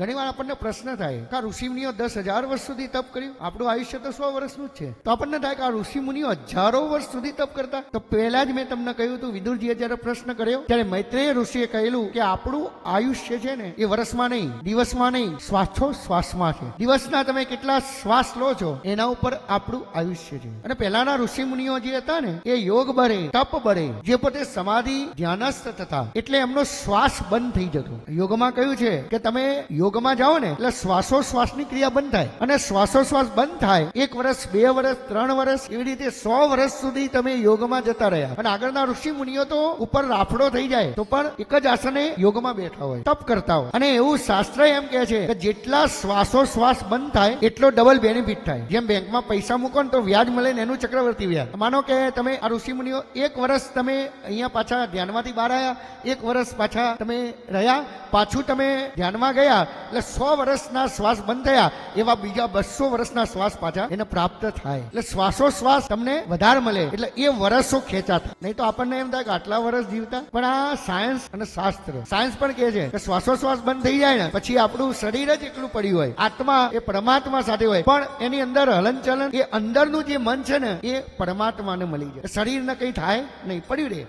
ઘણી વાર આપણને પ્રશ્ન થાય કે આ ઋષિમુનિઓ 10,000 વર્ષ સુધી તપ કર્યું, આપણું આયુષ્ય તો 100 વર્ષનું જ છે. તો આપણને થાય કે આ ઋષિમુનિઓ હજારો વર્ષ સુધી તપ કરતા. તો પહેલા જ મેં તમને કહ્યું હતું, વિદુરજીએ જયારે પ્રશ્ન કર્યો ત્યારે મૈત્રેય ઋષિએ કહેલું કે આપણું આયુષ્ય છે ને એ વર્ષમાં નહીં, દિવસમાં નહીં, શ્વાસોશ્વાસમાં છે. દિવસના તમે કેટલા શ્વાસ લો છો એના ઉપર આપણું આયુષ્ય છે. અને પહેલાના ઋષિમુનિઓ જે હતા ને એ યોગ બળે, તપ બળે, જે પોતે સમાધિ ધ્યાનસ્થ થતા, એટલે એમનો શ્વાસ બંધ થઈ જતો. યોગમાં કહ્યું છે કે તમે યોગમાં જાઓ ને એટલે શ્વાસોશ્વાસની ક્રિયા બંધ થાય, અને શ્વાસોશ્વાસ બંધ થાય 1 વર્ષ, 2 વર્ષ, 3 વર્ષ, એવી રીતે 100 વર્ષ સુધી તમે યોગમાં જતા રહ્યા. અને આગળના ઋષિ મુનિઓ તો ઉપર રાફડો થઈ જાય તો પણ એક જ આસને યોગમાં બેઠા હોય, તપ કરતા હોય. અને એવું શાસ્ત્ર એમ કહે છે કે જેટલા શ્વાસોશ્વાસ બંધ થાય એટલો ડબલ બેનિફિટ થાય. જેમ બેંકમાં પૈસા મૂકો ને તો વ્યાજ મળે ને એનું ચક્રવર્તી વ્યાજ. માનો કે તમે આ ઋષિ મુનિઓ 1 વર્ષ તમે અહીંયા પાછા ધ્યાનમાંથી બહાર આવ્યા, 1 વર્ષ પાછા તમે રહ્યા, પાછું તમે ધ્યાનમાં ગયા એટલે 100 વર્ષના શ્વાસ બંધ થયા, એવા બીજા 200 વર્ષના શ્વાસ પાછા એને પ્રાપ્ત થાય. એટલે શ્વાસોશ્વાસ તમને વધારે મળે, એટલે એ વર્ષો ખેંચાતા. નહીં તો આપણને એમ થાય કે આટલા વર્ષ જીવતા. પણ આ સાયન્સ અને શાસ્ત્ર, સાયન્સ પણ કહે છે કે શ્વાસોશ્વાસ બંધ થઈ જાય ને પછી આપણું શરીર જ એકલું પડ્યું હોય, આત્મા એ પરમાત્મા સાથે હોય, પણ એની અંદર હલનચલન, એ અંદરનું જે મન છે ને એ પરમાત્માને મળી જાય. શરીરને કઈ થાય નહીં, પડ્યું રહે.